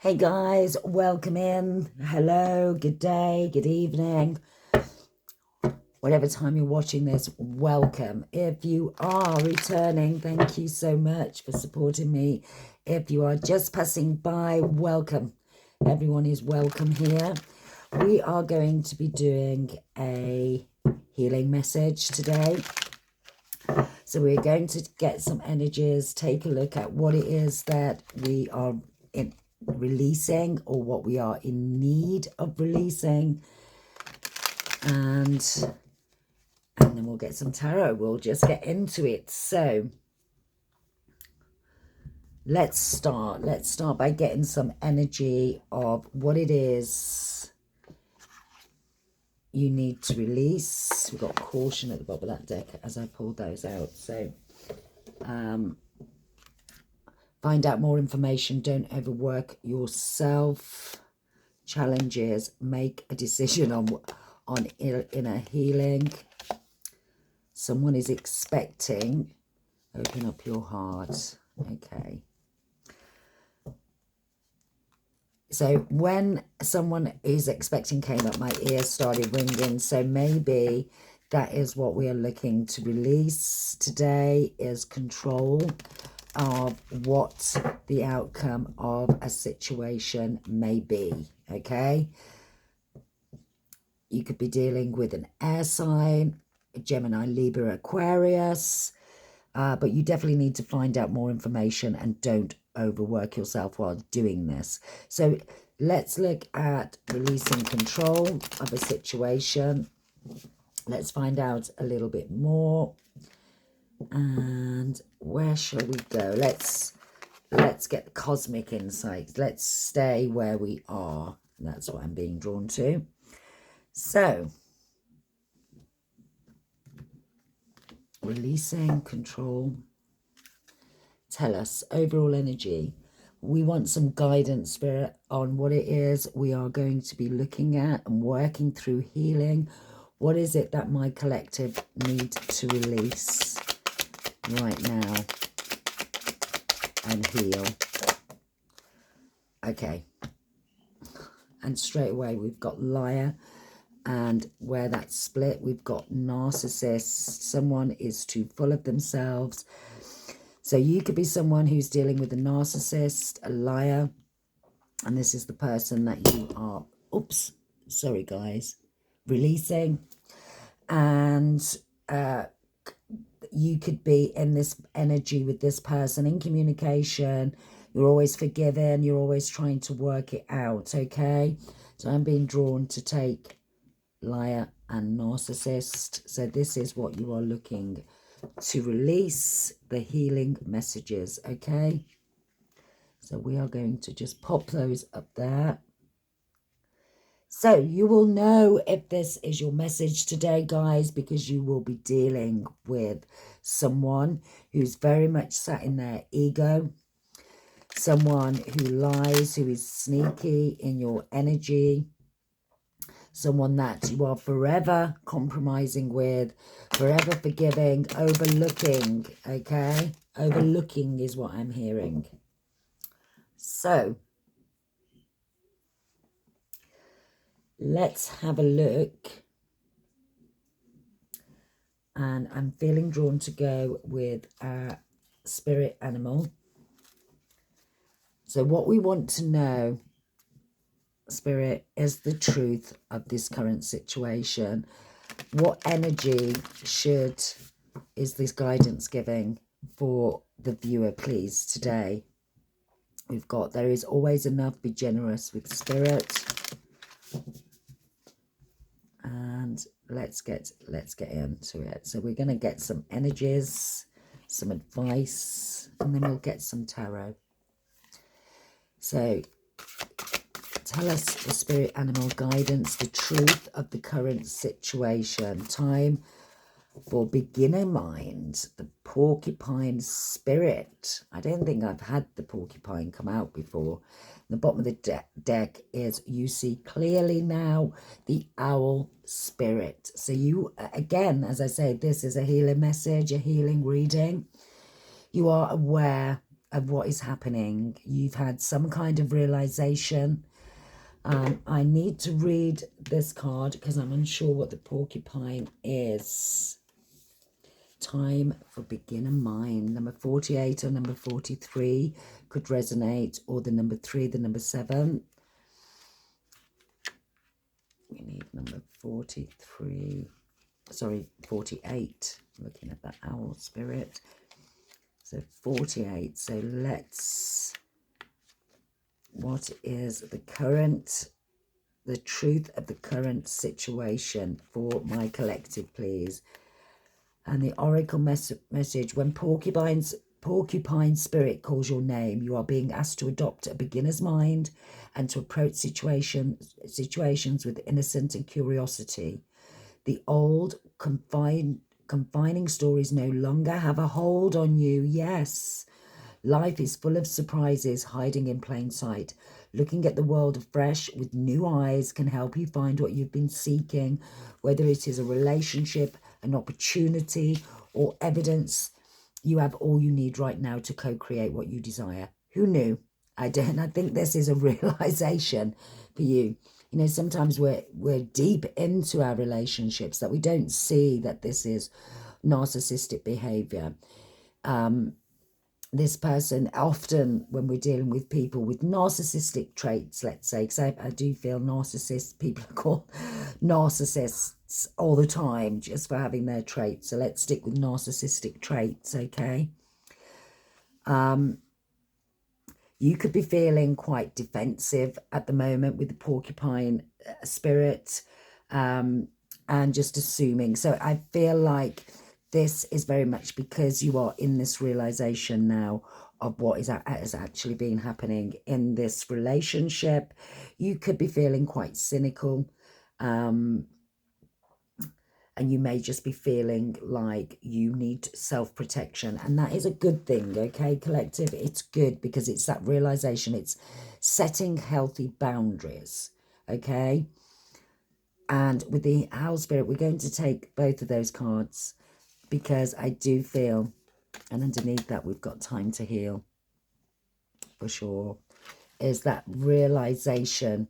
Hey guys, welcome in. Hello, good day, good evening. Whatever time you're watching this, welcome. If you are returning, thank you so much for supporting me. If you are just passing by, welcome. Everyone is welcome here. We are going to be doing a healing message today. So we're going to get some energies, take a look at what it is that we are releasing or what we are in need of releasing, and then we'll get some tarot. We'll just get into it. So let's start by getting some energy of what it is you need to release. We've got caution at the bottom of that deck as I pulled those out. So find out more information. Don't overwork yourself. Challenges. Make a decision on inner healing. Someone is expecting. Open up your heart. Okay. So when someone is expecting came up, my ears started ringing. So maybe that is what we are looking to release today, is control of what the outcome of a situation may be. Okay. You could be dealing with an air sign, Gemini, Libra, Aquarius, but you definitely need to find out more information and don't overwork yourself while doing this. So let's look at releasing control of a situation. Let's find out a little bit more. And where shall we go? Let's get the cosmic insights. Let's stay where we are. That's what I'm being drawn to. So releasing control. Tell us overall energy. We want some guidance, Spirit, on what it is we are going to be looking at and working through healing. What is it that my collective need to release right now and heal? Okay. And straight away we've got liar. And where that's split, we've got narcissist. Someone is too full of themselves. So you could be someone who's dealing with a narcissist, a liar. And this is the person that you are, oops, sorry guys, releasing. And you could be in this energy with this person, in communication. You're always forgiving. You're always trying to work it out, okay? So I'm being drawn to take liar and narcissist. So this is what you are looking to release, the healing messages, okay? So we are going to just pop those up there. So you will know if this is your message today, guys, because you will be dealing with someone who's very much sat in their ego, someone who lies, who is sneaky in your energy, someone that you are forever compromising with, forever forgiving, overlooking, okay? Overlooking is what I'm hearing. So let's have a look. And I'm feeling drawn to go with our spirit animal. So what we want to know, Spirit, is the truth of this current situation. What energy is this guidance giving for the viewer, please, today? We've got, there is always enough, be generous with Spirit. And let's get into it. So we're going to get some energies, some advice, and then we'll get some tarot. So tell us, the spirit animal guidance, the truth of the current situation. Time for beginner mind, the porcupine spirit. I don't think I've had the porcupine come out before. The bottom of the deck is, you see clearly now, the owl spirit. So you, again, as I say, this is a healing message, a healing reading. You are aware of what is happening. You've had some kind of realization. I need to read this card because I'm unsure what the porcupine is. Time for beginner mind. Number 48 or number 43 could resonate, or the number 3, the number 7. We need number 43. Sorry, 48. Looking at that owl spirit. So 48. So let's... What is the truth of the current situation for my collective, please? And the oracle message: when porcupine spirit calls your name, you are being asked to adopt a beginner's mind and to approach situations with innocence and curiosity. The old confining stories no longer have a hold on you. Yes. Life is full of surprises hiding in plain sight. Looking at the world afresh with new eyes can help you find what you've been seeking, whether it is a relationship, an opportunity, or evidence. You have all you need right now to co-create what you desire. Who knew? I think this is a realization for you. You know, sometimes we're deep into our relationships that we don't see that this is narcissistic behavior. This person, often when we're dealing with people with narcissistic traits, let's say, because I do feel narcissists, people are called narcissists all the time just for having their traits. So let's stick with narcissistic traits, okay? You could be feeling quite defensive at the moment with the porcupine spirit, and just assuming. So I feel like this is very much because you are in this realization now of what is actually been happening in this relationship. You could be feeling quite cynical, and you may just be feeling like you need self-protection. And that is a good thing, okay, collective? It's good because it's that realization. It's setting healthy boundaries, okay? And with the Owl Spirit, we're going to take both of those cards because I do feel, and underneath that we've got time to heal, for sure, is that realization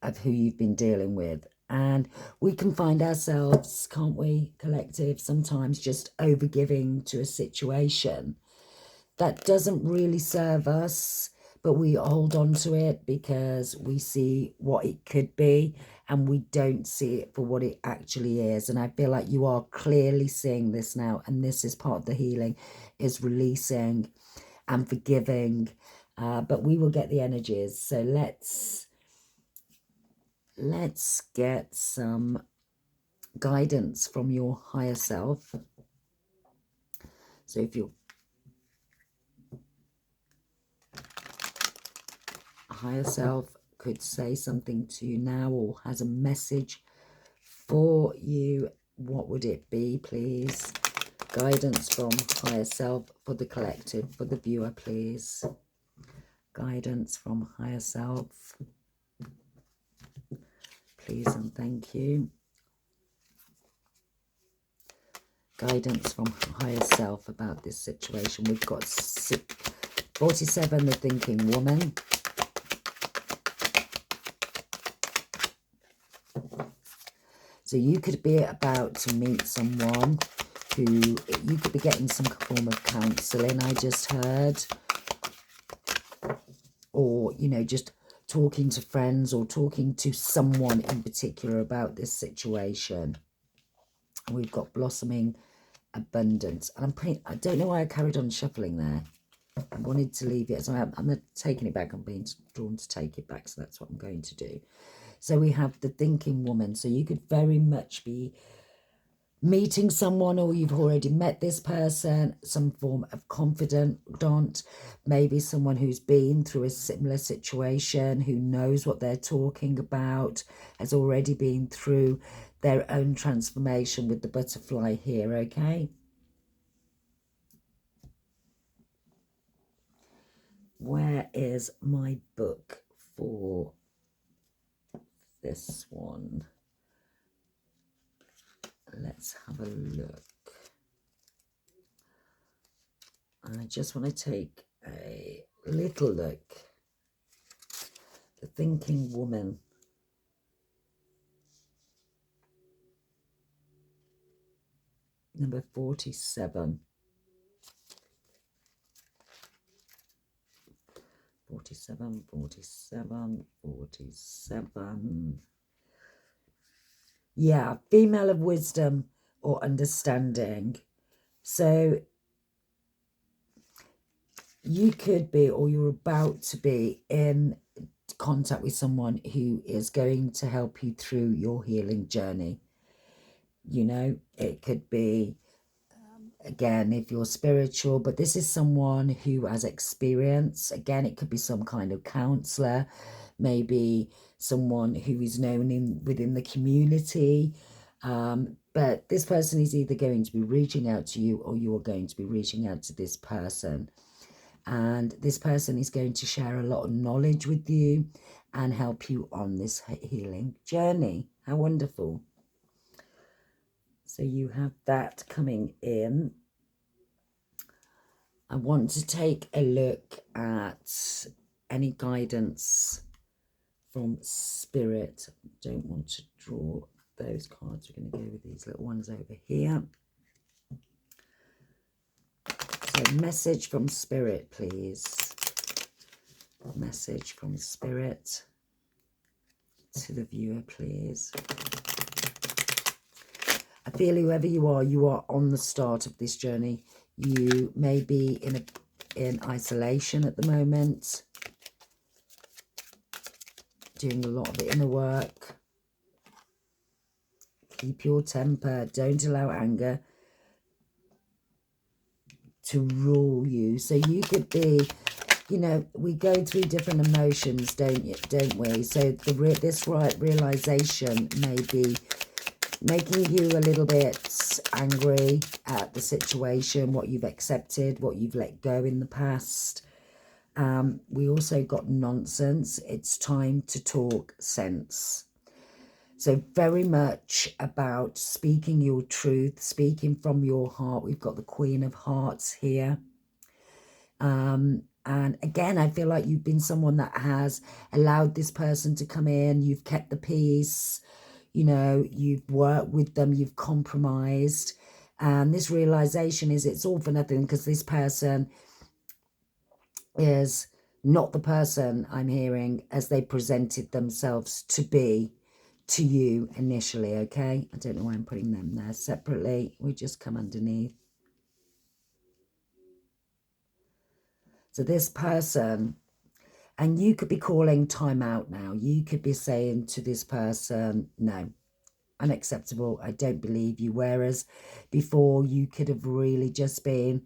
of who you've been dealing with. And we can find ourselves, can't we, collective, sometimes just overgiving to a situation that doesn't really serve us, but we hold on to it because we see what it could be and we don't see it for what it actually is. And I feel like you are clearly seeing this now, and this is part of the healing, is releasing and forgiving, but we will get the energies. So let's get some guidance from your higher self. So if your higher self could say something to you now or has a message for you, what would it be, please? Guidance from higher self for the collective, for the viewer, please. Guidance from higher self, please and thank you. Guidance from higher self about this situation. We've got 47, the thinking woman. So you could be about to meet someone who, you could be getting some form of counselling, I just heard. Or, you know, just talking to friends or talking to someone in particular about this situation. We've got blossoming abundance. And I don't know why I carried on shuffling there. I wanted to leave it. So I'm taking it back. I'm being drawn to take it back. So that's what I'm going to do. So we have the thinking woman. So you could very much be meeting someone, or you've already met this person, some form of confidant, maybe someone who's been through a similar situation, who knows what they're talking about, has already been through their own transformation with the butterfly here, okay? Where is my book for this one? Let's have a look. I just want to take a little look. The thinking woman. Number 47. 47, 47, 47. Yeah, female of wisdom or understanding. So you could be, or you're about to be, in contact with someone who is going to help you through your healing journey. You know, it could be, again, if you're spiritual, but this is someone who has experience. Again, it could be some kind of counselor, maybe someone who is known within the community. But this person is either going to be reaching out to you, or you are going to be reaching out to this person. And this person is going to share a lot of knowledge with you and help you on this healing journey. How wonderful. So you have that coming in. I want to take a look at any guidance from Spirit. I don't want to draw those cards. We're going to go with these little ones over here. So message from Spirit, please. Message from Spirit to the viewer, please. I feel whoever you are on the start of this journey. You may be in isolation at the moment, doing a lot of inner work. Keep your temper. Don't allow anger to rule you. So you could be, you know, we go through different emotions, don't we? So this realization may be making you a little bit angry at the situation, what you've accepted, what you've let go in the past. We also got nonsense. It's time to talk sense. So very much about speaking your truth, speaking from your heart. We've got the Queen of Hearts here. And again, I feel like you've been someone that has allowed this person to come in. You've kept the peace. You know, you've worked with them. You've compromised. And this realization is it's all for nothing, because this person is not the person I'm hearing as they presented themselves to be to you initially, okay? I don't know why I'm putting them there separately. We just come underneath. So this person, and you could be calling time out now. You could be saying to this person, no, unacceptable. I don't believe you. Whereas before you could have really just been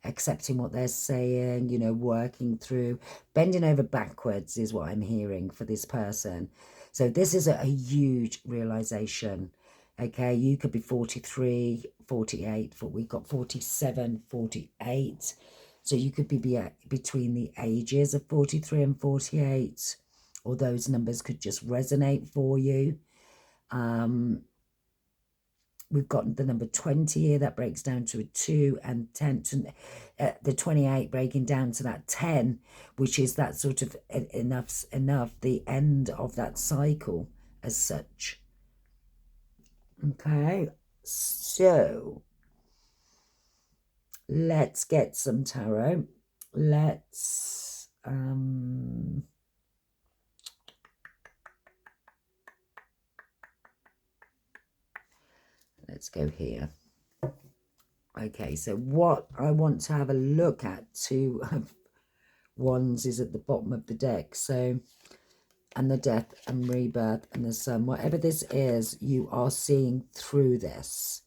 accepting what they're saying, you know, working through, bending over backwards is what I'm hearing for this person. So this is a huge realization. Okay, you could be 43, 48, we've got 47, 48. So you could be between the ages of 43 and 48, or those numbers could just resonate for you. We've got the number 20 here, that breaks down to a 2, and 10, the 28 breaking down to that 10, which is that sort of enough, the end of that cycle as such. Okay, so let's get some tarot. Let's go here. Okay, so what I want to have a look at, 2 of Wands is at the bottom of the deck. So, and the death and rebirth and the sun, whatever this is, you are seeing through this.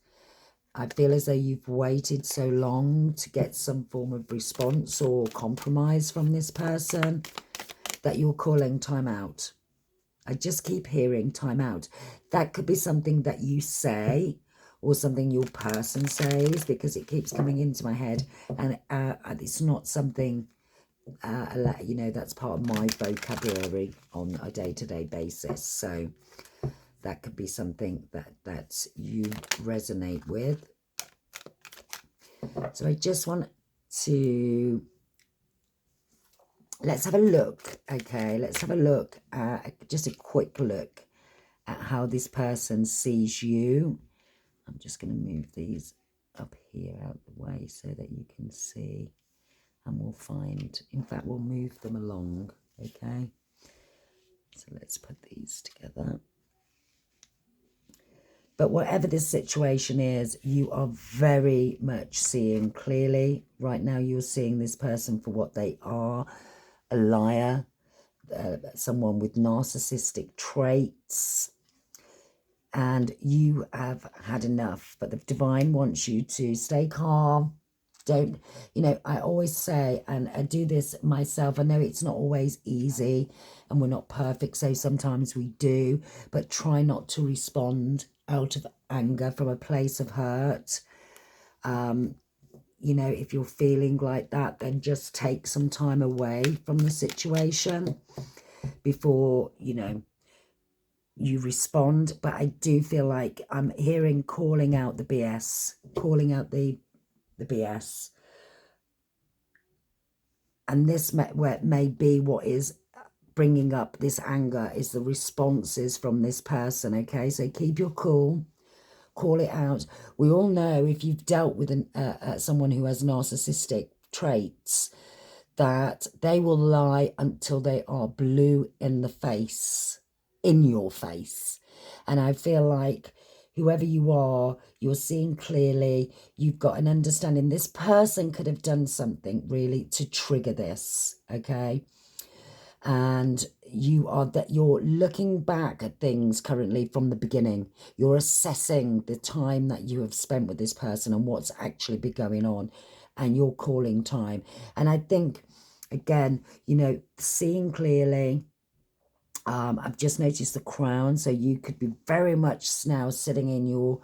I feel as though you've waited so long to get some form of response or compromise from this person that you're calling time out. I just keep hearing time out. That could be something that you say, or something your person says, because it keeps coming into my head, and it's not something, you know, that's part of my vocabulary on a day-to-day basis. So that could be something that you resonate with. So I just want to, let's have a look, okay? Let's have a look, just a quick look at how this person sees you. I'm just going to move these up here out the way so that you can see. And we'll find, in fact, we'll move them along, okay? So let's put these together. But whatever this situation is, you are very much seeing clearly. Right now, you're seeing this person for what they are, a liar, someone with narcissistic traits. And you have had enough. But the divine wants you to stay calm. Don't, you know, I always say, and I do this myself, I know it's not always easy and we're not perfect, so sometimes we do, but try not to respond out of anger from a place of hurt. You know, if you're feeling like that, then just take some time away from the situation before, you know, you respond. But I do feel like I'm hearing calling out the BS, calling out the BS. And this may be what is bringing up this anger, is the responses from this person, okay? So keep your cool, call it out. We all know, if you've dealt with someone who has narcissistic traits, that they will lie until they are blue in the face, in your face. And I feel like whoever you are, you're seeing clearly, you've got an understanding. This person could have done something really to trigger this, okay? And you're looking back at things currently from the beginning. You're assessing the time that you have spent with this person and what's actually been going on, and you're calling time. And I think, again, you know, seeing clearly, I've just noticed the crown, so you could be very much now sitting in your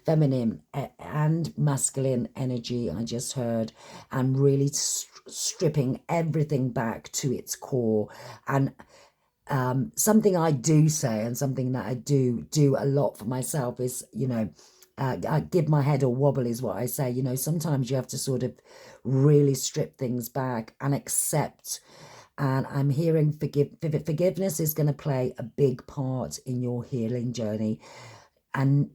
feminine and masculine energy, I just heard, and really stripping everything back to its core. And something I do say, and something that I do a lot for myself, is, you know, I give my head a wobble is what I say. You know, sometimes you have to sort of really strip things back and accept. And I'm hearing forgiveness is going to play a big part in your healing journey. And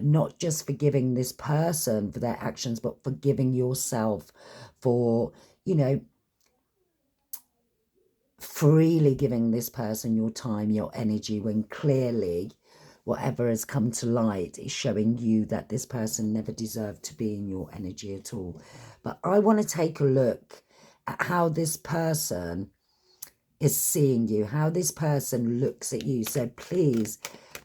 not just forgiving this person for their actions, but forgiving yourself for, you know, freely giving this person your time, your energy, when clearly whatever has come to light is showing you that this person never deserved to be in your energy at all. But I want to take a look at how this person is seeing you, how this person looks at you. So please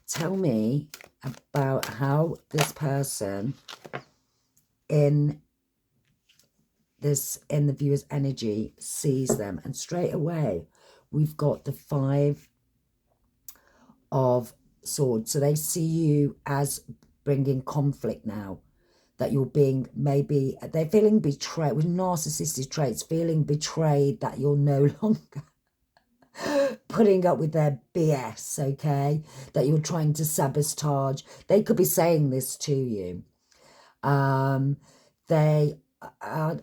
tell me about how this person in the viewer's energy sees them. And straight away we've got the 5 of Swords. So they see you as bringing conflict now, that you're being, maybe they're feeling betrayed with narcissistic traits, feeling betrayed that you're no longer putting up with their BS, okay, that you're trying to sabotage. They could be saying this to you. They are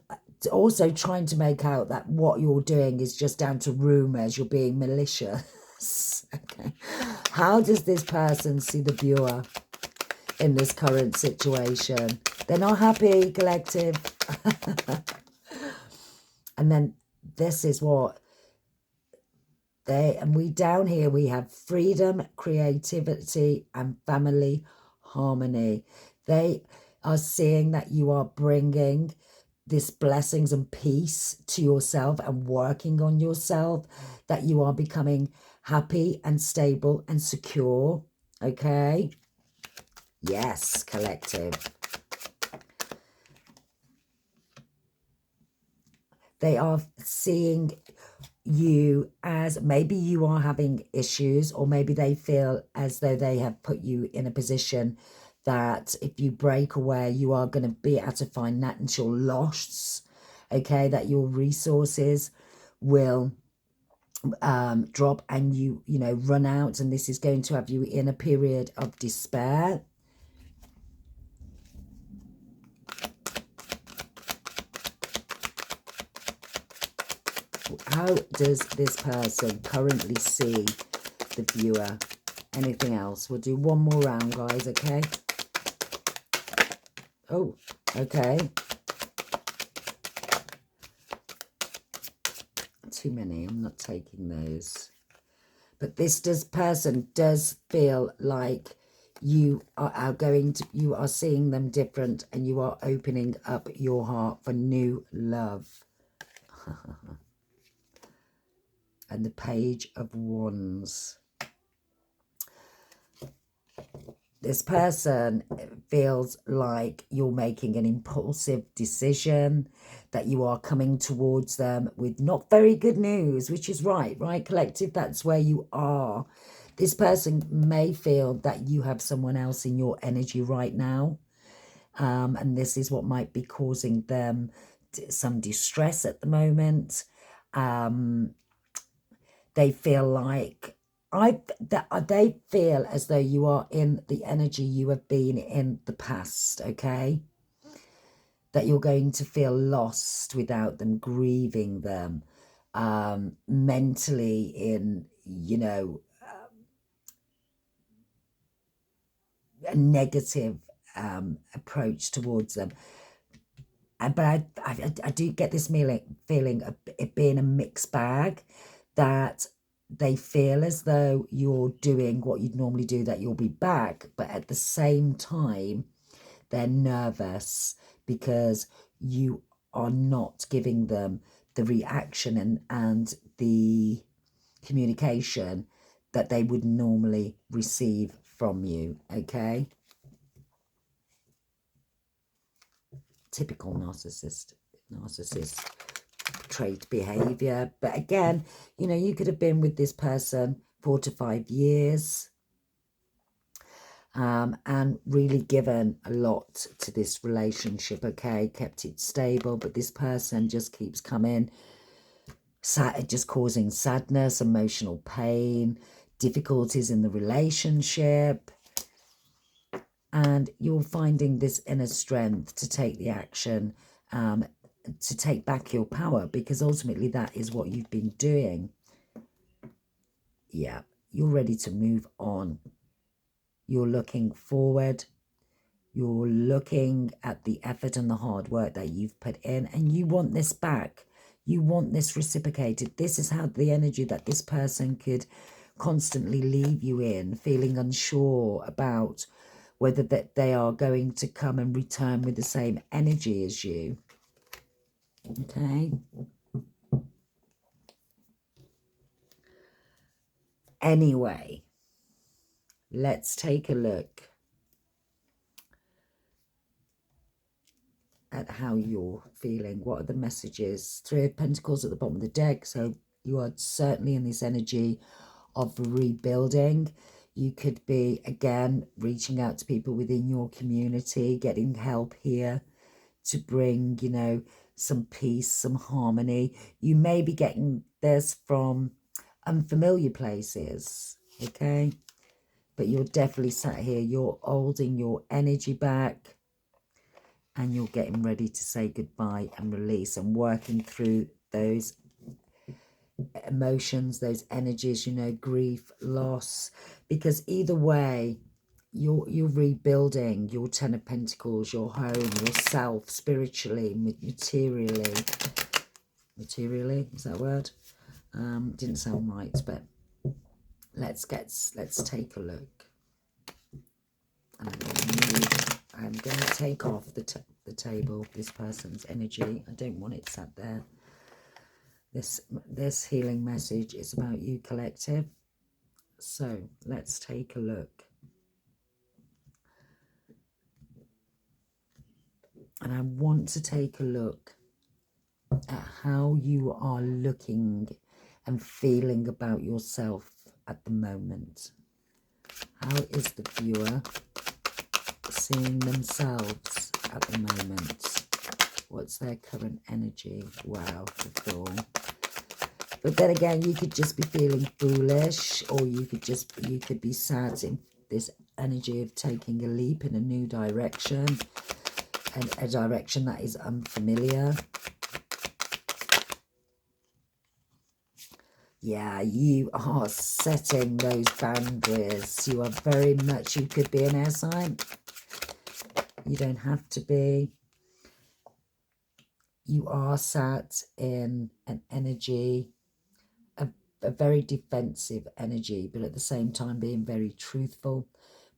also trying to make out that what you're doing is just down to rumors, you're being malicious. Okay, how does this person see the viewer in this current situation? They're not happy, collective. And then this is what and we down here, we have freedom, creativity, and family harmony. They are seeing that you are bringing this blessings and peace to yourself and working on yourself, that you are becoming happy and stable and secure. Okay. Yes, collective. They are seeing you as, maybe you are having issues, or maybe they feel as though they have put you in a position that if you break away, you are going to be at a financial loss, okay, that your resources will drop and you know, run out, and this is going to have you in a period of despair. How does this person currently see the viewer? Anything else? We'll do one more round, guys, okay? Oh, okay. Too many. I'm not taking those. But this person does feel like you are you are seeing them different, and you are opening up your heart for new love. And the Page of Wands. This person feels like you're making an impulsive decision, that you are coming towards them with not very good news, which is right, collective? That's where you are. This person may feel that you have someone else in your energy right now. And this is what might be causing them some distress at the moment. They feel like they feel as though you are in the energy you have been in the past, okay? That you're going to feel lost without them, grieving them, mentally in, you know, a negative approach towards them. But I do get this feeling of it being a mixed bag, that they feel as though you're doing what you'd normally do, that you'll be back, but at the same time, they're nervous because you are not giving them the reaction and the communication that they would normally receive from you, okay? Typical narcissist trait behavior. But again, you know, you could have been with this person 4 to 5 years and really given a lot to this relationship, okay? Kept it stable, but this person just keeps coming, just causing sadness, emotional pain, difficulties in the relationship. And you're finding this inner strength to take the action, to take back your power, because ultimately that is what you've been doing. Yeah, you're ready to move on. You're looking forward. You're looking at the effort and the hard work that you've put in, and you want this back. You want this reciprocated. This is how the energy that this person could constantly leave you in, feeling unsure about whether that they are going to come and return with the same energy as you. Okay. Anyway, let's take a look at how you're feeling. What are the messages? 3 of Pentacles at the bottom of the deck. So you are certainly in this energy of rebuilding. You could be, again, reaching out to people within your community, getting help here to bring, you know, some peace, some harmony. You may be getting this from unfamiliar places, okay? But you're definitely sat here, you're holding your energy back, and you're getting ready to say goodbye and release, and working through those emotions, those energies, you know, grief, loss, because either way, you're rebuilding your 10 of Pentacles, your home, yourself, spiritually, materially, is that a word? Didn't sound right, but let's take a look. And I'm going to take off the table, this person's energy. I don't want it sat there. This healing message is about you, collective. So let's take a look. And I want to take a look at how you are looking and feeling about yourself at the moment. How is the viewer seeing themselves at the moment? What's their current energy? Wow, the Fool. But then again, you could just be feeling foolish, or you could be sad in this energy of taking a leap in a new direction, and a direction that is unfamiliar. Yeah, you are setting those boundaries. You are very much, you could be an air sign. You don't have to be. You are sat in an energy, a very defensive energy, but at the same time being very truthful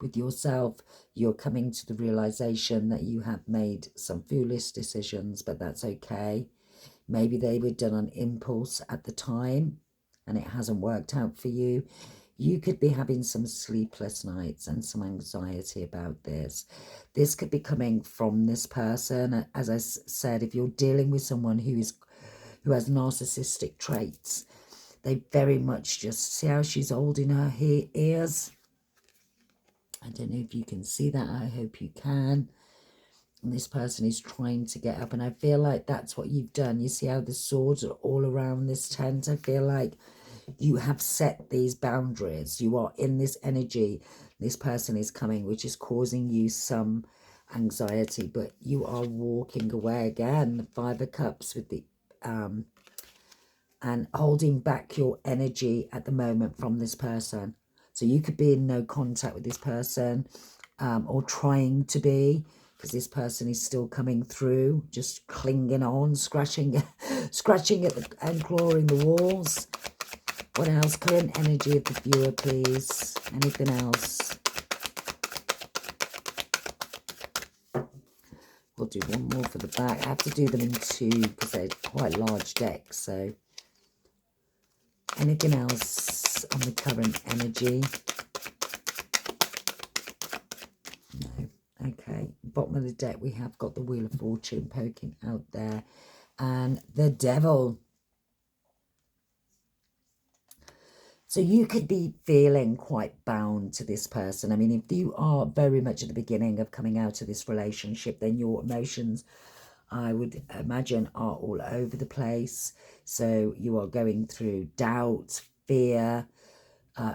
with yourself. You're coming to the realization that you have made some foolish decisions, but that's okay. Maybe they were done on impulse at the time and it hasn't worked out for you. You could be having some sleepless nights and some anxiety about this. This could be coming from this person. As I said, if you're dealing with someone who has narcissistic traits, they very much just, see how she's holding her ears? I don't know if you can see that. I hope you can. And this person is trying to get up, and I feel like that's what you've done. You see how the swords are all around this tent? I feel like you have set these boundaries. You are in this energy. This person is coming, which is causing you some anxiety, but you are walking away again. The Five of Cups with the and holding back your energy at the moment from this person. So you could be in no contact with this person, or trying to be, because this person is still coming through, just clinging on, scratching and clawing the walls. What else? Current energy of the viewer, please. Anything else? We'll do one more for the back. I have to do them in two because they're quite large decks. So anything else on the current energy? No. Okay. Bottom of the deck, we have got the Wheel of Fortune poking out there. And the Devil. So you could be feeling quite bound to this person. I mean, if you are very much at the beginning of coming out of this relationship, then your emotions, I would imagine, are all over the place. So you are going through doubt, fear,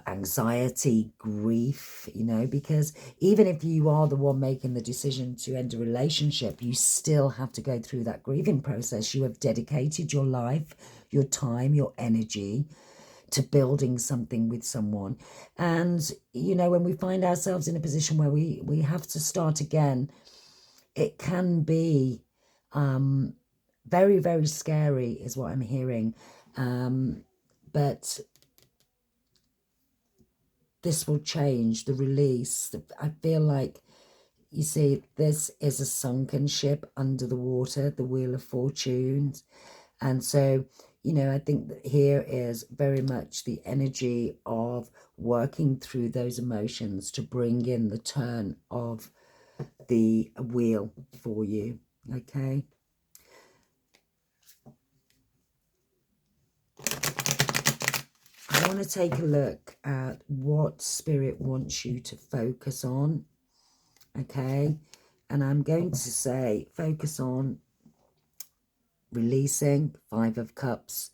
anxiety, grief, you know, because even if you are the one making the decision to end a relationship, you still have to go through that grieving process. You have dedicated your life, your time, your energy to building something with someone. And, you know, when we find ourselves in a position where we have to start again, it can be very, very scary is what I'm hearing. But this will change, the release. I feel like, you see, this is a sunken ship under the water, the Wheel of Fortune. And so, you know, I think that here is very much the energy of working through those emotions to bring in the turn of the wheel for you, okay? I want to take a look at what Spirit wants you to focus on, okay? And I'm going to say focus on releasing, Five of Cups,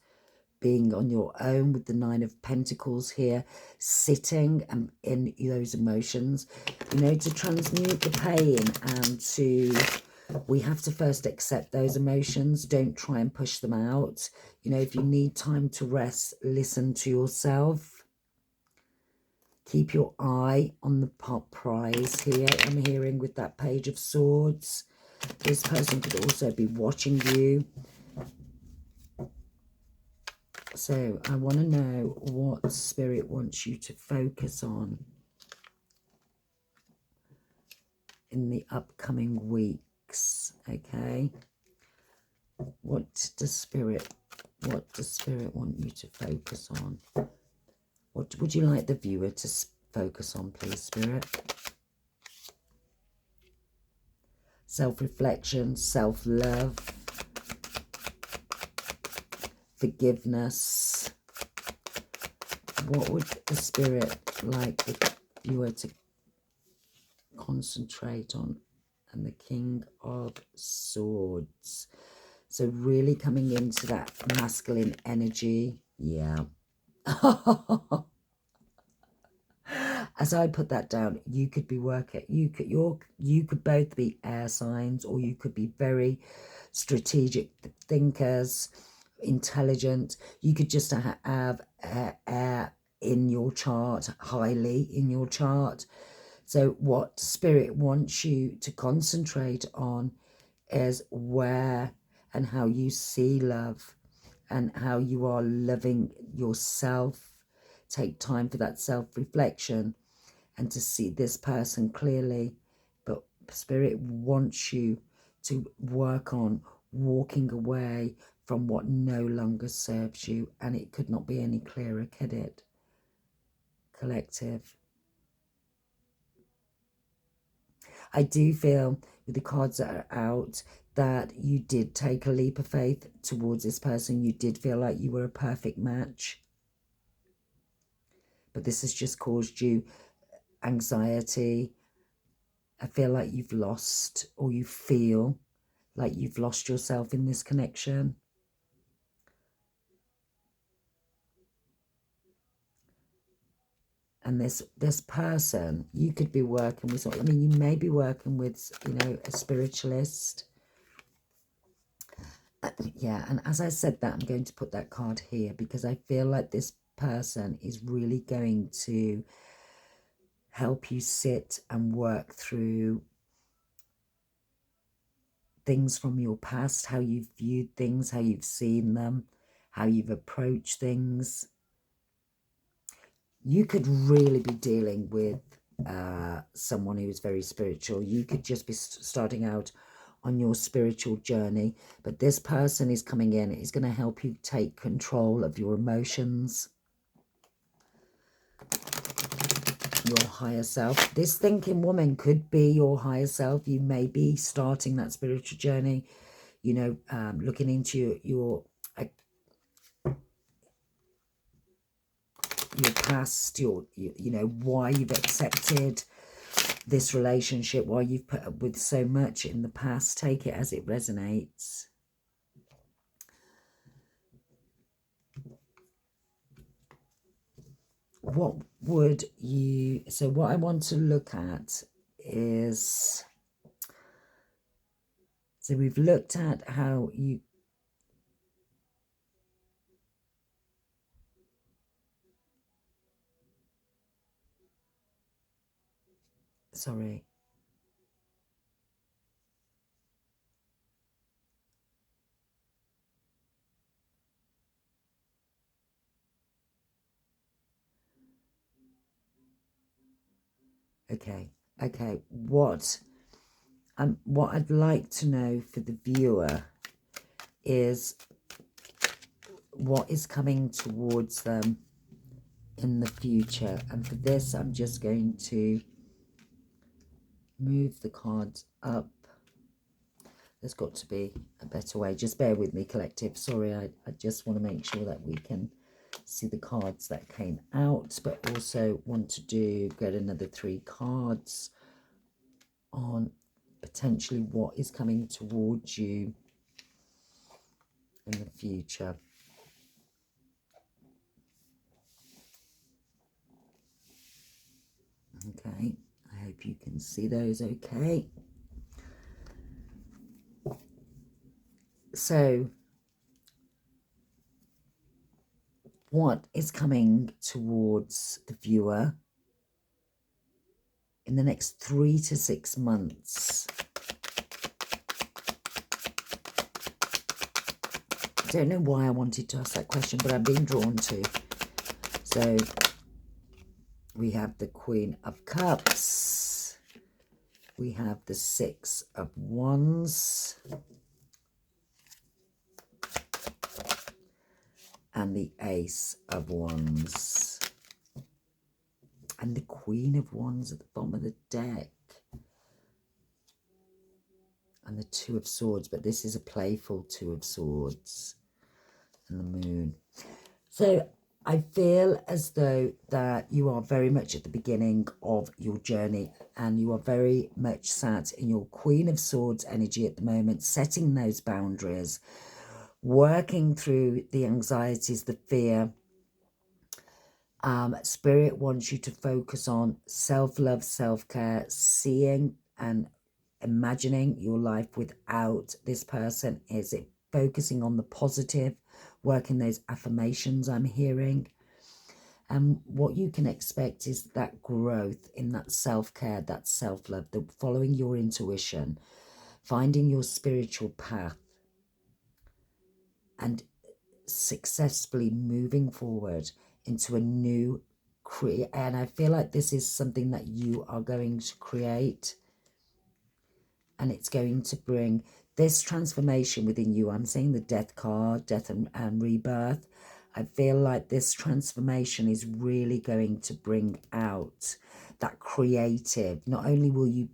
being on your own with the Nine of Pentacles here, sitting and in those emotions, you know, to transmute the pain and to, we have to first accept those emotions. Don't try and push them out. You know, if you need time to rest, listen to yourself. Keep your eye on the prize here. I'm hearing with that Page of Swords. This person could also be watching you. So I want to know what Spirit wants you to focus on in the upcoming weeks, okay? What does Spirit want you to focus on? What would you like the viewer to focus on, please, Spirit? Self-reflection, self-love, forgiveness. What would the Spirit like the viewer to concentrate on? And the King of Swords. So really coming into that masculine energy. Yeah. As I put that down, you could be you could both be air signs, or you could be very strategic thinkers intelligent. You could just have air in your chart, highly in your chart. So what Spirit wants you to concentrate on is where and how you see love and how you are loving yourself. Take time for that self-reflection and to see this person clearly. But Spirit wants you to work on walking away from what no longer serves you. And it could not be any clearer, could it? Collective. I do feel with the cards that are out that you did take a leap of faith towards this person. You did feel like you were a perfect match. But this has just caused you anxiety. I feel like you've lost, or you feel like you've lost yourself in this connection. And this person, you could be working with, I mean, you may be working with, you know, a spiritualist. Yeah, and as I said that, I'm going to put that card here because I feel like this person is really going to help you sit and work through things from your past, how you've viewed things, how you've seen them, how you've approached things. You could really be dealing with someone who is very spiritual. You could just be starting out on your spiritual journey, but this person is coming in, is going to help you take control of your emotions, your higher self. This thinking woman could be your higher self. You may be starting that spiritual journey, you know, looking into your past, you know, why you've accepted this relationship, why you've put up with so much in the past. Take it as it resonates. What would you, so what I want to look at is, so we've looked at how you, sorry, okay, what I'd like to know for the viewer is what is coming towards them in the future. And for this, I'm just going to move the cards up. There's got to be a better way. Just bear with me, collective. Sorry, I just want to make sure that we can see the cards that came out, but also want to get another 3 cards on potentially what is coming towards you in the future. Okay, I hope you can see those okay. So, what is coming towards the viewer in the next 3 to 6 months? I don't know why I wanted to ask that question, but I've been drawn to. So we have the Queen of Cups. We have the 6 of Wands. And the Ace of Wands. And the Queen of Wands at the bottom of the deck. And the 2 of Swords, but this is a playful 2 of Swords. And the Moon. So I feel as though that you are very much at the beginning of your journey, and you are very much sat in your Queen of Swords energy at the moment, setting those boundaries, working through the anxieties, the fear. Spirit wants you to focus on self-love, self-care, seeing and imagining your life without this person. Is it focusing on the positive? working those affirmations I'm hearing. And what you can expect is that growth in that self-care, that self-love, the following your intuition, finding your spiritual path, and successfully moving forward into a new and I feel like this is something that you are going to create, and it's going to bring this transformation within you. I'm seeing the death card, death and rebirth. I feel like this transformation is really going to bring out that creative. Not only will you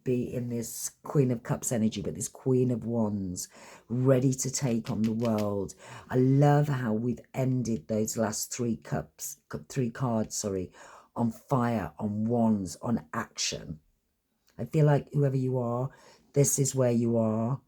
be in this Queen of Cups energy, but this Queen of Wands, ready to take on the world. I love how we've ended those last three cards, sorry, on fire, on wands, on action. I feel like whoever you are, this is where you are.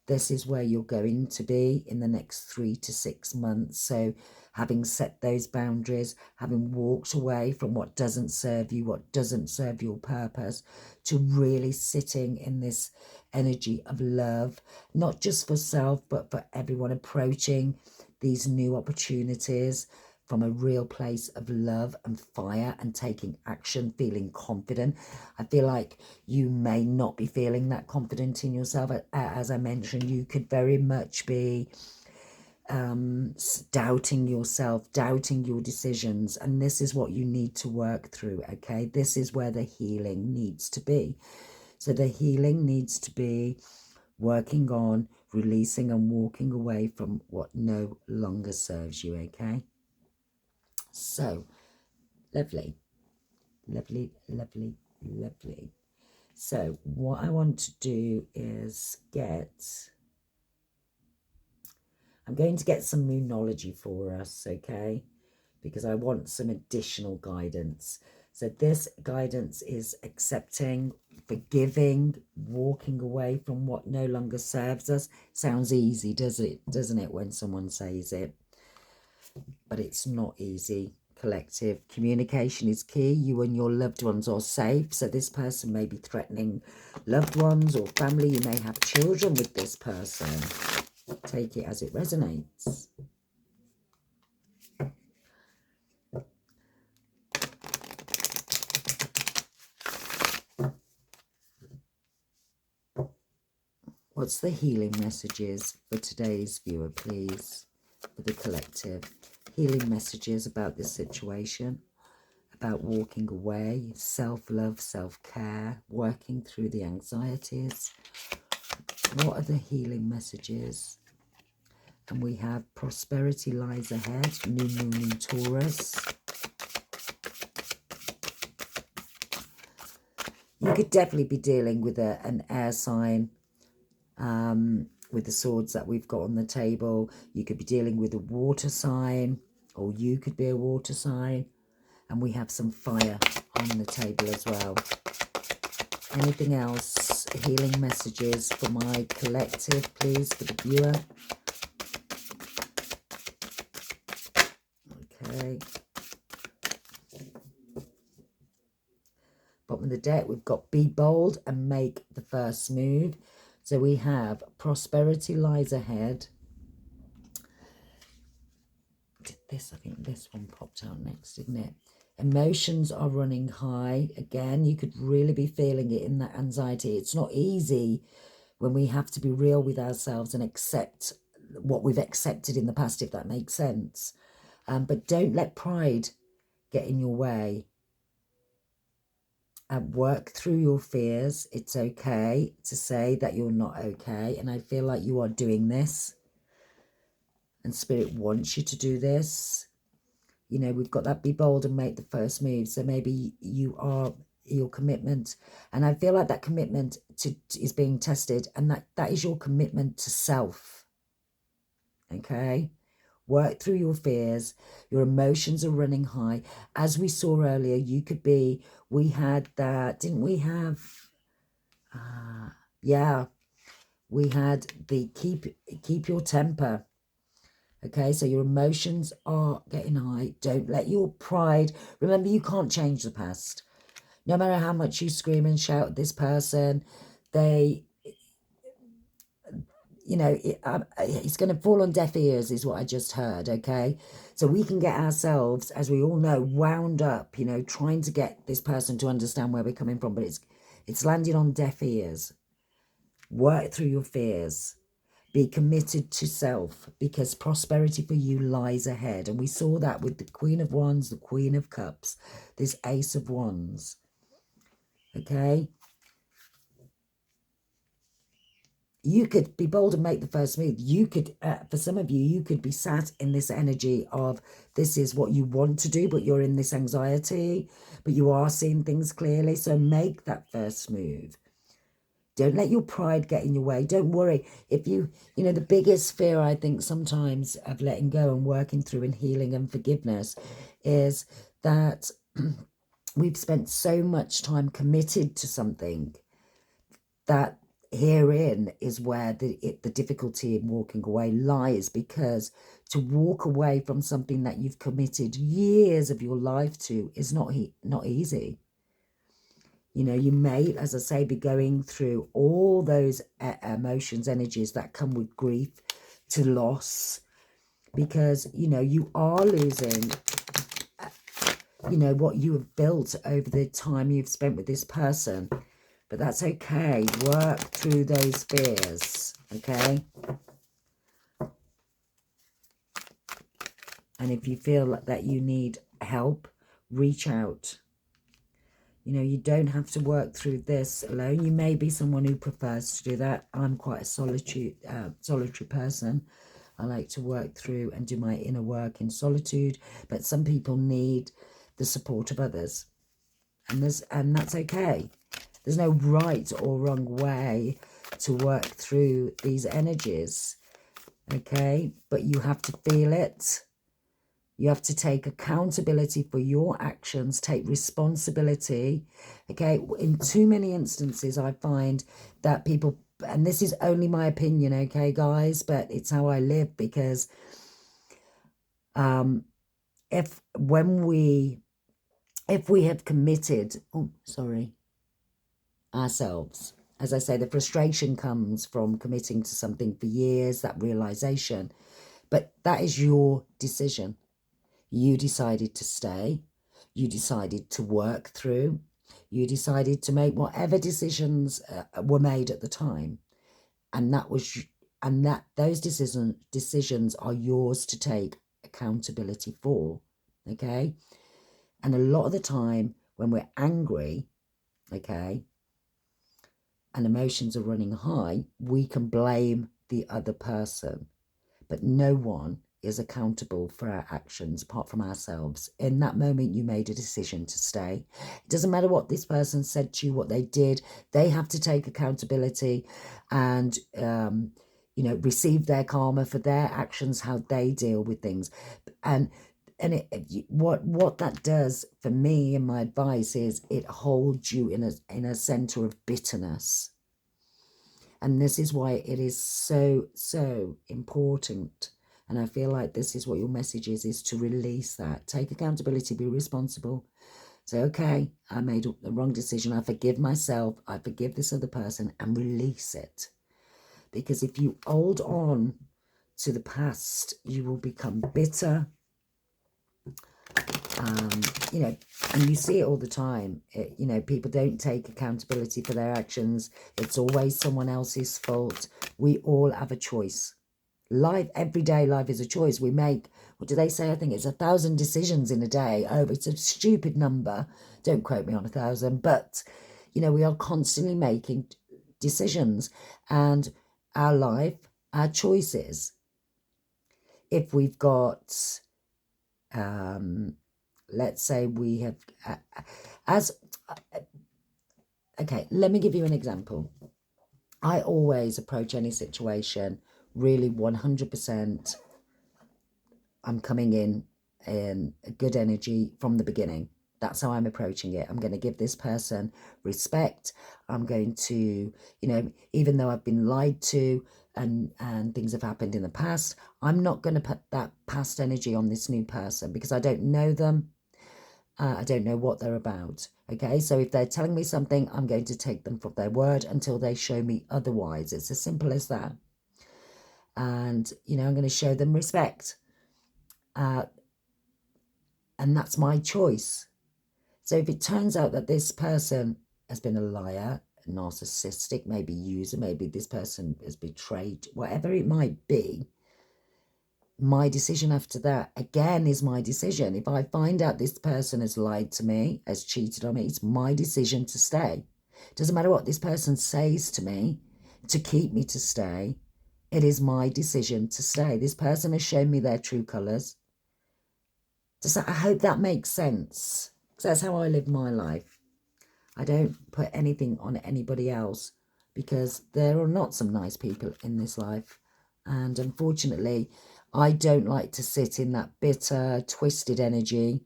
This is where you're going to be in the next 3 to 6 months. So having set those boundaries, having walked away from what doesn't serve you, what doesn't serve your purpose, to really sitting in this energy of love, not just for self, but for everyone, approaching these new opportunities from a real place of love and fire and taking action, feeling confident. I feel like you may not be feeling that confident in yourself. As I mentioned, you could very much be doubting yourself, doubting your decisions. And this is what you need to work through, okay? This is where the healing needs to be. So the healing needs to be working on releasing and walking away from what no longer serves you, okay? So, lovely, lovely, lovely, lovely. So, what I want to do is I'm going to get some moonology for us, okay? Because I want some additional guidance. So this guidance is accepting, forgiving, walking away from what no longer serves us. Sounds easy, doesn't it, when someone says it? But it's not easy. Collective communication is key. You and your loved ones are safe. So this person may be threatening loved ones or family. You may have children with this person. Take it as it resonates. What's the healing messages for today's viewer, please? For the collective. Healing messages about this situation, about walking away, self-love, self-care, working through the anxieties. What are the healing messages? And we have prosperity lies ahead, new moon in Taurus. You could definitely be dealing with an air sign, with the swords that we've got on the table. You could be dealing with a water sign, or you could be a water sign. And we have some fire on the table as well. Anything else? Healing messages for my collective, please, for the viewer. Okay. Bottom of the deck, we've got be bold and make the first move. So we have prosperity lies ahead. I think this one popped out next, didn't it? Emotions are running high. Again, you could really be feeling it in that anxiety. It's not easy when we have to be real with ourselves and accept what we've accepted in the past, if that makes sense. But don't let pride get in your way. Work through your fears. It's okay to say that you're not okay. And I feel like you are doing this. And Spirit wants you to do this. You know, we've got that be bold and make the first move. So maybe you are your commitment. And I feel like that commitment is being tested. And that is your commitment to self. Okay? Work through your fears. Your emotions are running high. As we saw earlier, you could be, we had that, didn't we have, yeah, we had the keep your temper. Okay, so your emotions are getting high. Don't let your pride, remember, you can't change the past. No matter how much you scream and shout at this person, you know, it's going to fall on deaf ears is what I just heard, okay? So we can get ourselves, as we all know, wound up, you know, trying to get this person to understand where we're coming from, but it's landed on deaf ears. Work through your fears. Be committed to self, because prosperity for you lies ahead. And we saw that with the Queen of Wands, the Queen of Cups, this Ace of Wands, okay? You could be bold and make the first move. You could, for some of you, you could be sat in this energy of this is what you want to do, but you're in this anxiety, but you are seeing things clearly. So make that first move. Don't let your pride get in your way. Don't worry. If you know, the biggest fear, I think, sometimes of letting go and working through and healing and forgiveness is that we've spent so much time committed to something that herein is where the difficulty in walking away lies, because to walk away from something that you've committed years of your life to is not easy. You know, you may, as I say, be going through all those emotions, energies that come with grief, to loss, because, you know, you are losing, you know, what you have built over the time you've spent with this person. But that's okay. Work through those fears, okay? And if you feel that you need help, reach out. You know, you don't have to work through this alone. You may be someone who prefers to do that. I'm quite a solitary person. I like to work through and do my inner work in solitude. But some people need the support of others. And that's okay. There's no right or wrong way to work through these energies, okay? But you have to feel it. You have to take accountability for your actions, take responsibility, okay? In too many instances, I find that people, and this is only my opinion, okay, guys, but it's how I live, because if we have committed, ourselves, as I say, the frustration comes from committing to something for years, that realization, but that is your decision. You decided to stay, you decided to work through, you decided to make whatever decisions were made at the time, and those decisions are yours to take accountability for, okay? And a lot of the time when we're angry, okay, and emotions are running high, we can blame the other person, but no one is accountable for our actions apart from ourselves. In that moment, you made a decision to stay. It doesn't matter what this person said to you, what they did. They have to take accountability and, you know, receive their karma for their actions, how they deal with things. And what that does for me, and my advice is, it holds you in a center of bitterness. And this is why it is so, so important. And I feel like this is what your message is to release that. Take accountability, be responsible. Say, okay, I made the wrong decision. I forgive myself. I forgive this other person, and release it. Because if you hold on to the past, you will become bitter. You know, and you see it all the time. You know, people don't take accountability for their actions. It's always someone else's fault. We all have a choice. Life, everyday life is a choice. We make, what do they say? I think it's 1,000 decisions in a day. Oh, it's a stupid number. Don't quote me on 1,000. But, you know, we are constantly making decisions. And our life, our choices. If we've got... let's say we have, okay, let me give you an example. I always approach any situation really 100%. I'm coming in a good energy from the beginning. That's how I'm approaching it. I'm going to give this person respect. I'm going to, you know, even though I've been lied to and things have happened in the past, I'm not going to put that past energy on this new person, because I don't know them. I don't know what they're about, okay? So if they're telling me something, I'm going to take them for their word until they show me otherwise. It's as simple as that. And, you know, I'm going to show them respect. And that's my choice. So if it turns out that this person has been a liar, narcissistic, maybe user, maybe this person has betrayed, whatever it might be, my decision after that, again, is my decision. If I find out this person has lied to me, has cheated on me, it's my decision to stay. It doesn't matter what this person says to me to keep me to stay. It is my decision to stay. This person has shown me their true colours. I hope that makes sense. Because that's how I live my life. I don't put anything on anybody else because there are not some nice people in this life. And unfortunately, I don't like to sit in that bitter, twisted energy.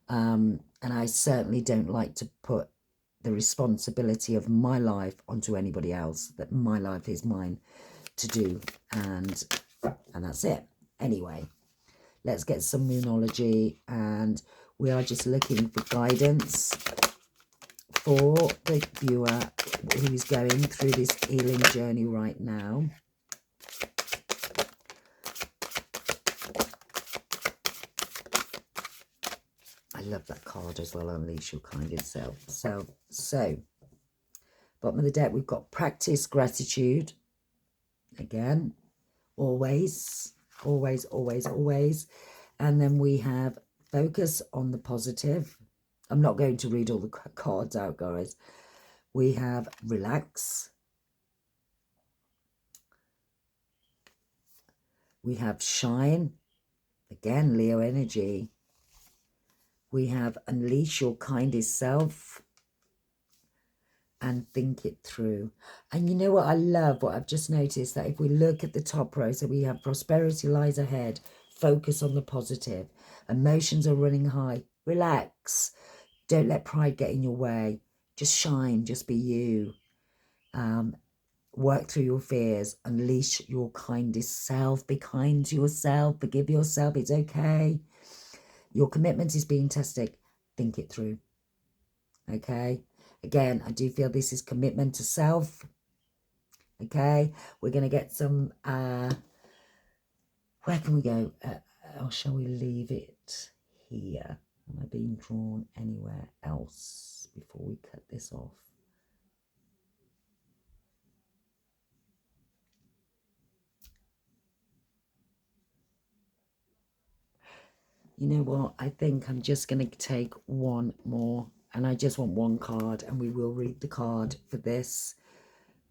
And I certainly don't like to put the responsibility of my life onto anybody else, that my life is mine to do. And that's it. Anyway, let's get some moonology, and we are just looking for guidance for the viewer who's going through this healing journey right now. I love that card as well, Unleash Your Kindest Self. So, bottom of the deck, we've got practice gratitude. Again, always, always, always, always. And then we have focus on the positive. I'm not going to read all the cards out, guys. We have relax. We have shine. Again, Leo energy. We have unleash your kindest self and think it through. And you know what I love? What I've just noticed, that if we look at the top row, so we have prosperity lies ahead, focus on the positive, emotions are running high, relax, don't let pride get in your way, just shine, just be you, work through your fears, unleash your kindest self, be kind to yourself, forgive yourself, it's okay. Your commitment is being tested. Think it through. Okay. Again, I do feel this is commitment to self. Okay. We're going to get some, where can we go? Or shall we leave it here? Am I being drawn anywhere else before we cut this off? You know what? I think I'm just going to take one more, and I just want one card, and we will read the card for this.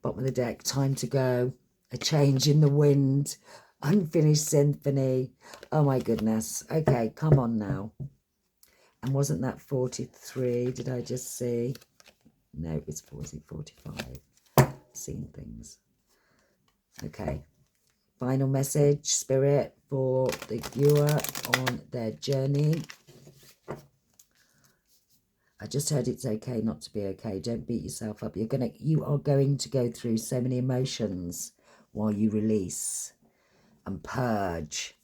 Bottom of the deck, time to go. A change in the wind. Unfinished symphony. Oh my goodness. Okay, come on now. And wasn't that 43? Did I just see? No, it's 45. Seeing things. Okay. Final message, Spirit, for the viewer on their journey. I just heard it's okay not to be okay. Don't beat yourself up. You are going to go through so many emotions while you release and purge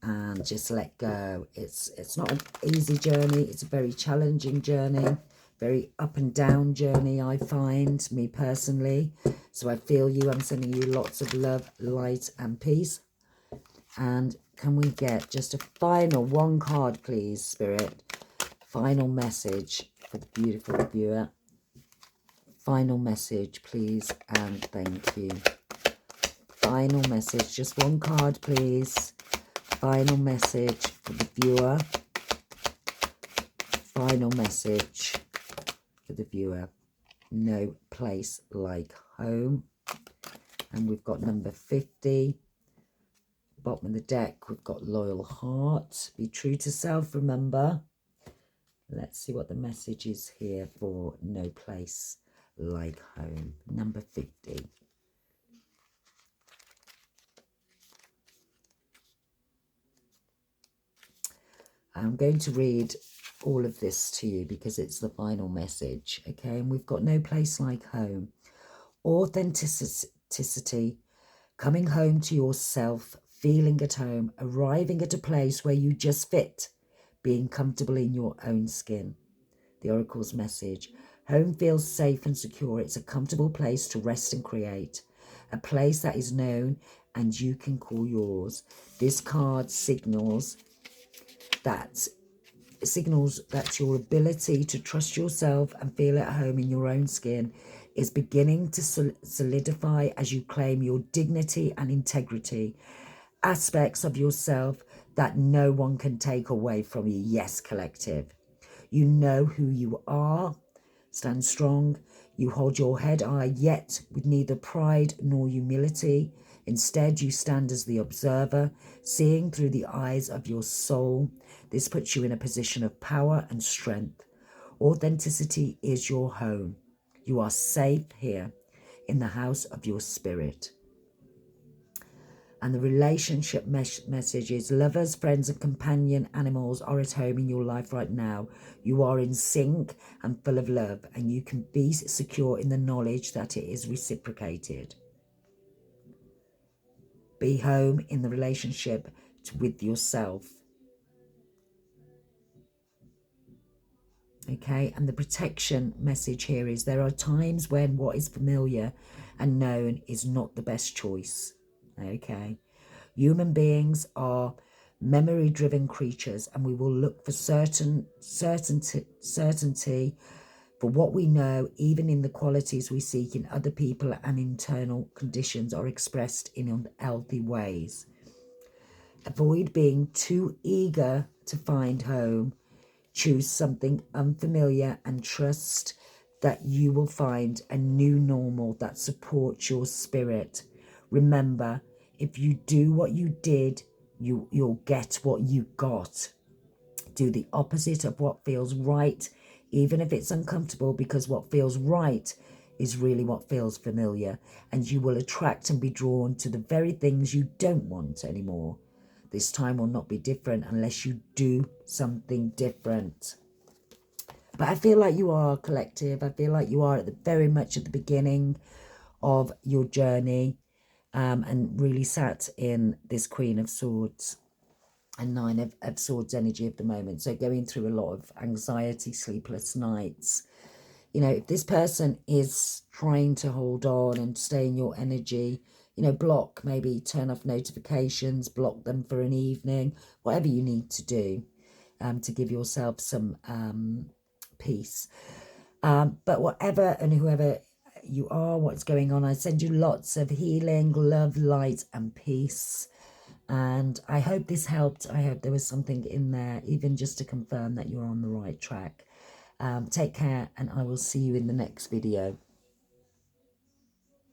and just let go. It's not an easy journey. It's a very challenging journey, very up and down journey, I find, me personally. So I feel you. I'm sending you lots of love, light and peace. And can we get just a final one card, please, Spirit? Final message for the beautiful viewer. Final message, please, and thank you. Final message, just one card, please. Final message for the viewer. Final message for the viewer. No place like home. And we've got number 50. Bottom of the deck, we've got loyal heart. Be true to self, remember. Let's see what the message is here for no place like home. Number 50. I'm going to read all of this to you because it's the final message, okay? And we've got no place like home. Authenticity, coming home to yourself, feeling at home, arriving at a place where you just fit, being comfortable in your own skin. The Oracle's message. Home feels safe and secure. It's a comfortable place to rest and create. A place that is known and you can call yours. This card signals that your ability to trust yourself and feel at home in your own skin is beginning to solidify as you claim your dignity and integrity, aspects of yourself that no one can take away from you. Yes, collective. You know who you are. Stand strong. You hold your head high, yet with neither pride nor humility. Instead, you stand as the observer, seeing through the eyes of your soul. This puts you in a position of power and strength. Authenticity is your home. You are safe here in the house of your spirit. And the relationship message is lovers, friends and companion animals are at home in your life right now. You are in sync and full of love, and you can be secure in the knowledge that it is reciprocated. Be home in the relationship with yourself. Okay, and the protection message here is there are times when what is familiar and known is not the best choice. Okay. Human beings are memory-driven creatures, and we will look for certainty for what we know, even in the qualities we seek in other people, and internal conditions are expressed in unhealthy ways. Avoid being too eager to find home. Choose something unfamiliar and trust that you will find a new normal that supports your spirit. Remember, if you do what you did, you'll get what you got. Do the opposite of what feels right, even if it's uncomfortable, because what feels right is really what feels familiar, and you will attract and be drawn to the very things you don't want anymore. This time will not be different unless you do something different. But I feel like you are, collective. I feel like you are very much at the beginning of your journey, and really sat in this Queen of Swords and Nine of Swords energy at the moment. So going through a lot of anxiety, sleepless nights. You know, if this person is trying to hold on and stay in your energy, you know, block, maybe turn off notifications, block them for an evening, whatever you need to do to give yourself some peace. But whatever and whoever you are, what's going on, I send you lots of healing, love, light and peace. And I hope this helped. I hope there was something in there, even just to confirm that you're on the right track. Take care, and I will see you in the next video.